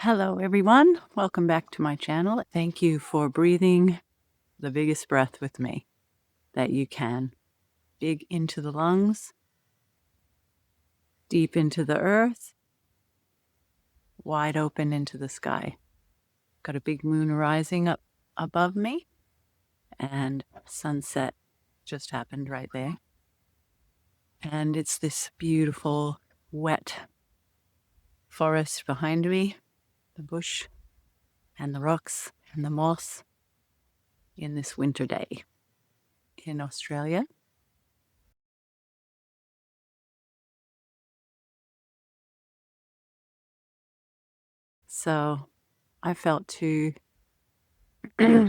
Hello, everyone. Welcome back to my channel. Thank you for breathing the biggest breath with me that you can. Big into the lungs, deep into the earth, wide open into the sky. Got a big moon rising up above me, and sunset just happened right there. And it's this beautiful, wet forest behind me, the bush and the rocks and the moss in this winter day in Australia. So I felt to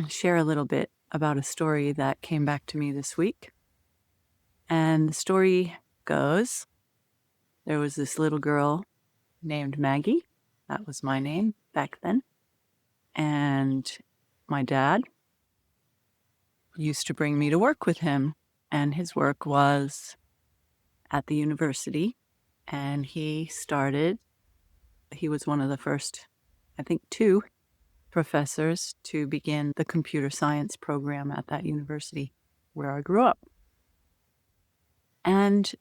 share a little bit about a story that came back to me this week. And the story goes, there was this little girl named Maggie. That was my name back then. And my dad used to bring me to work with him. And his work was at the university. And he was one of the first, I think, two professors to begin the computer science program at that university where I grew up. And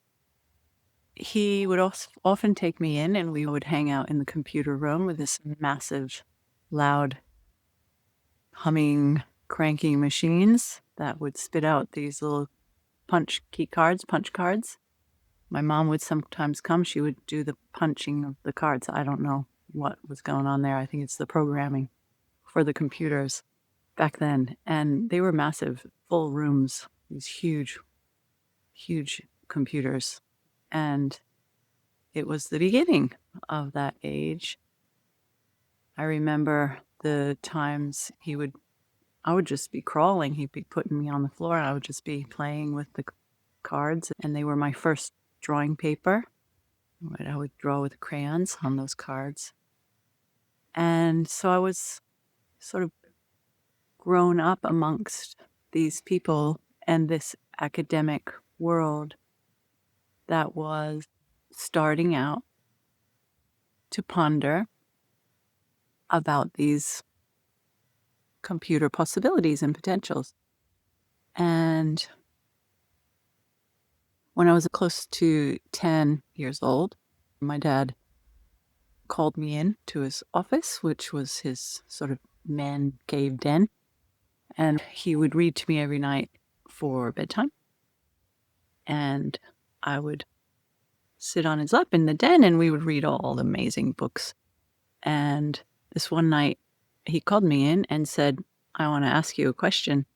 he would often take me in, and we would hang out in the computer room with this massive, loud, humming, cranky machines that would spit out these little punch cards. My mom would sometimes come. She would do the punching of the cards. I don't know what was going on there. I think it's the programming for the computers back then. And they were massive, full rooms, these huge, huge computers. And it was the beginning of that age. I remember the times I would just be crawling. He'd be putting me on the floor. I would just be playing with the cards. And they were my first drawing paper. I would draw with crayons on those cards. And so I was sort of grown up amongst these people and this academic world that was starting out to ponder about these computer possibilities and potentials. And when I was close to 10 years old, my dad called me in to his office, which was his sort of man cave den. And he would read to me every night for bedtime. And I would sit on his lap in the den, and we would read all the amazing books. And this one night, he called me in and said, I want to ask you a question.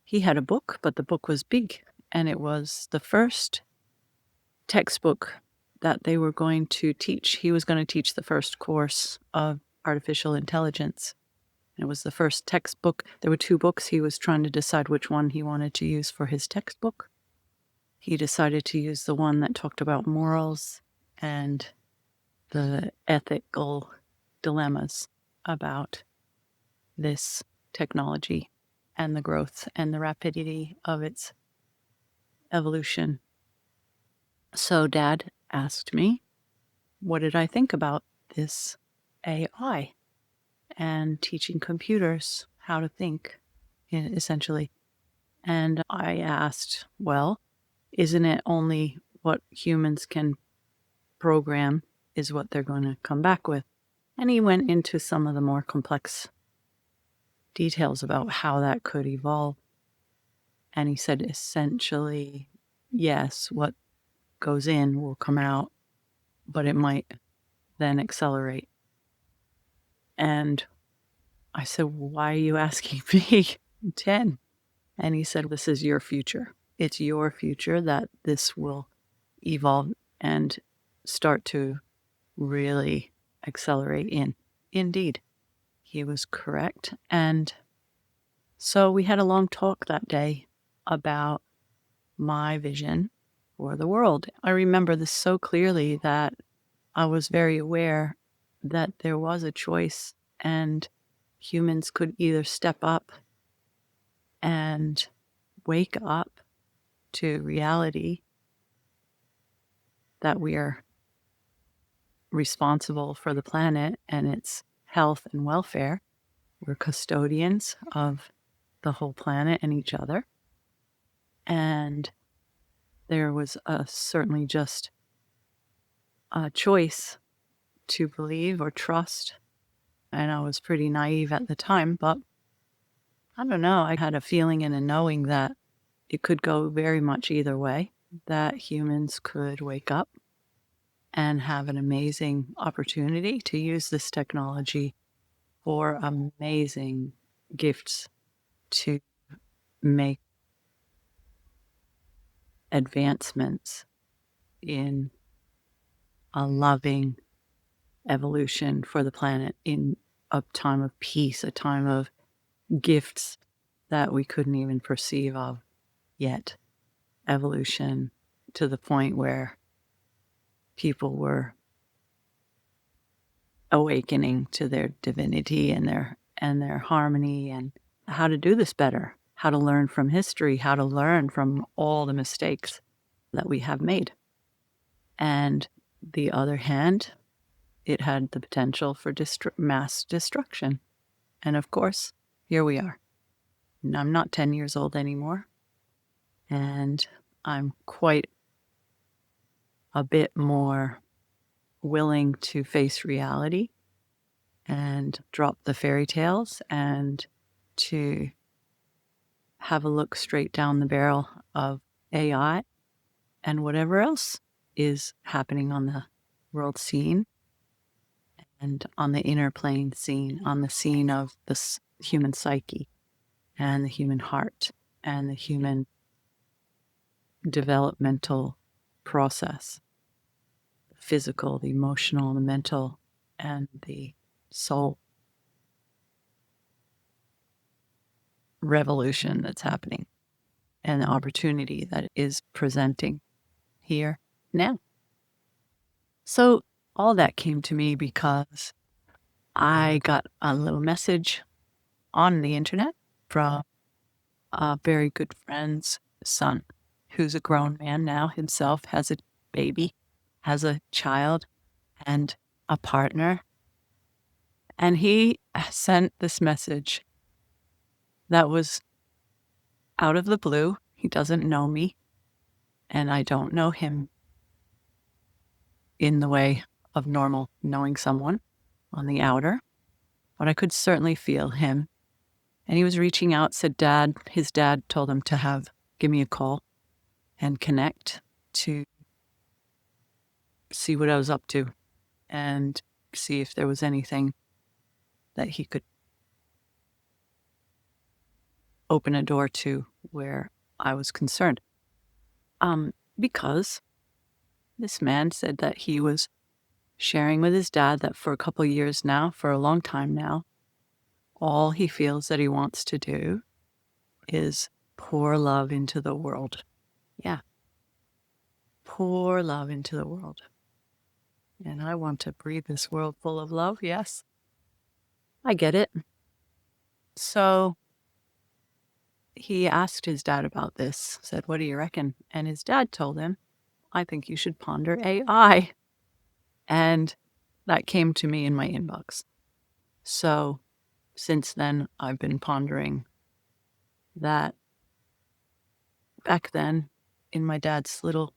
He had a book, but the book was big, and it was the first textbook that they were going to teach. He was going to teach the first course of artificial intelligence. It was the first textbook. There were two books. He was trying to decide which one he wanted to use for his textbook. He decided to use the one that talked about morals and the ethical dilemmas about this technology and the growth and the rapidity of its evolution. So Dad asked me, what did I think about this AI and teaching computers how to think, essentially? And I asked, well, isn't it only what humans can program is what they're going to come back with? And he went into some of the more complex details about how that could evolve. And he said, essentially, yes, what goes in will come out, but it might then accelerate. And I said, why are you asking me? 10. And he said, this is your future. It's your future that this will evolve and start to really accelerate in. Indeed, he was correct. And so we had a long talk that day about my vision for the world. I remember this so clearly that I was very aware that there was a choice, and humans could either step up and wake up to reality that we are responsible for the planet and its health and welfare. We're custodians of the whole planet and each other. And there was certainly just a choice to believe or trust. And I was pretty naive at the time, but I don't know. I had a feeling and a knowing that it could go very much either way, that humans could wake up and have an amazing opportunity to use this technology for amazing gifts to make advancements in a loving evolution for the planet, in a time of peace, a time of gifts that we couldn't even perceive of yet. Evolution to the point where people were awakening to their divinity and their harmony, and how to do this better, how to learn from history, how to learn from all the mistakes that we have made. And the other hand, it had the potential for mass destruction. And of course, here we are. And I'm not 10 years old anymore. And I'm quite a bit more willing to face reality and drop the fairy tales and to have a look straight down the barrel of AI and whatever else is happening on the world scene and on the inner plane scene, on the scene of the human psyche and the human heart and the human developmental process, the physical, the emotional, the mental, and the soul revolution that's happening and the opportunity that it is presenting here now. So all that came to me because I got a little message on the internet from a very good friend's son, who's a grown man now himself, has a baby, has a child, and a partner. And he sent this message that was out of the blue. He doesn't know me, and I don't know him in the way of normal knowing someone on the outer, but I could certainly feel him. And he was reaching out, said his dad told him to give me a call and connect to see what I was up to and see if there was anything that he could open a door to where I was concerned. Because this man said that he was sharing with his dad that for a couple of years now, for a long time now, all he feels that he wants to do is pour love into the world. Yeah. Pour love into the world. And I want to breathe this world full of love, yes. I get it. So he asked his dad about this, said, "What do you reckon?" And his dad told him, "I think you should ponder AI." And that came to me in my inbox. So since then, I've been pondering that back then in my dad's little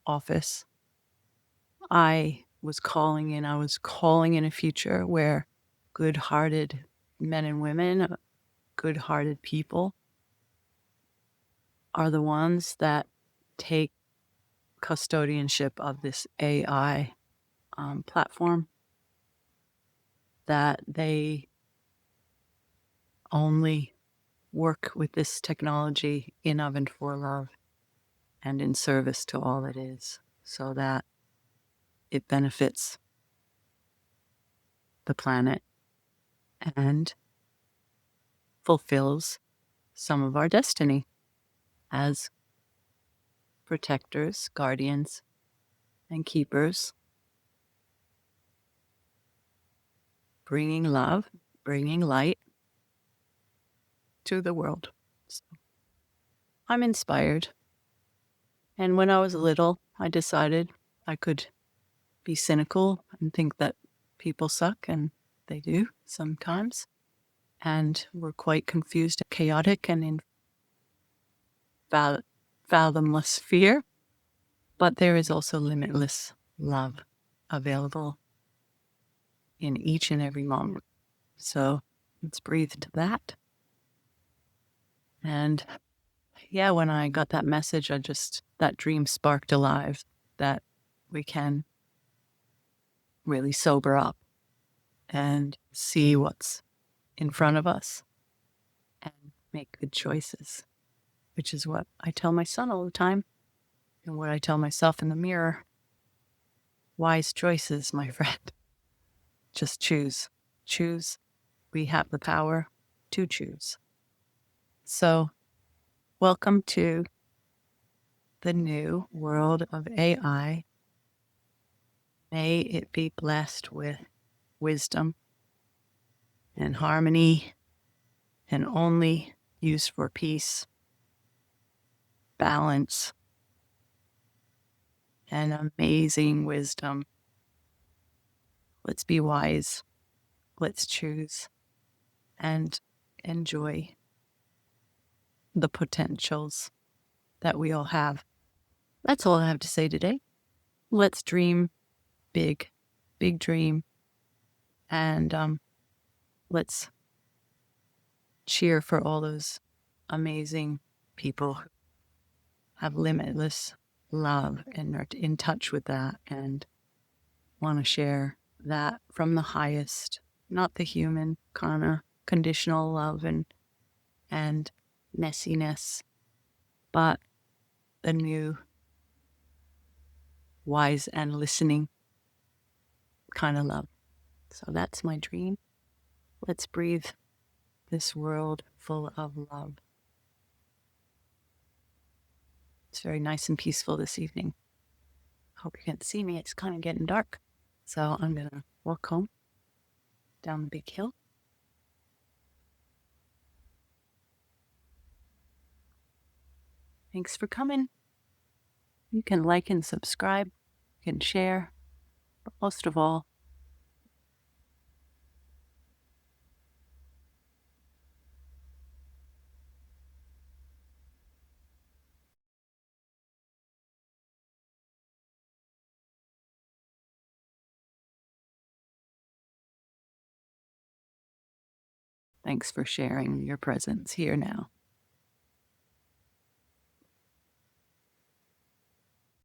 office, I was calling in a future where good-hearted men and women, good-hearted people are the ones that take custodianship of this AI platform, that they only work with this technology in of and for love and in service to all it is, so that it benefits the planet and fulfills some of our destiny as protectors, guardians, and keepers, bringing love, bringing light to the world. So I'm inspired. And when I was little, I decided I could be cynical and think that people suck, and they do sometimes. And we're quite confused, chaotic, and in fathomless fear. But there is also limitless love available in each and every moment. So let's breathe to that. And yeah, when I got that message, that dream sparked alive that we can really sober up and see what's in front of us and make good choices, which is what I tell my son all the time and what I tell myself in the mirror. Wise choices, my friend. Just choose. Choose. We have the power to choose. So, welcome to the new world of AI. May it be blessed with wisdom and harmony and only used for peace, balance, and amazing wisdom. Let's be wise. Let's choose and enjoy the potentials that we all have. That's all I have to say today. Let's dream big, big dream. And let's cheer for all those amazing people who have limitless love and are in touch with that and want to share that from the highest, not the human kind of conditional love and messiness, but the new wise and listening kind of love. So that's my dream. Let's breathe this world full of love. It's very nice and peaceful this evening. Hope you can't see me. It's kind of getting dark. So I'm going to walk home down the big hill. Thanks for coming. You can like and subscribe. You can share. But most of all, thanks for sharing your presence here now.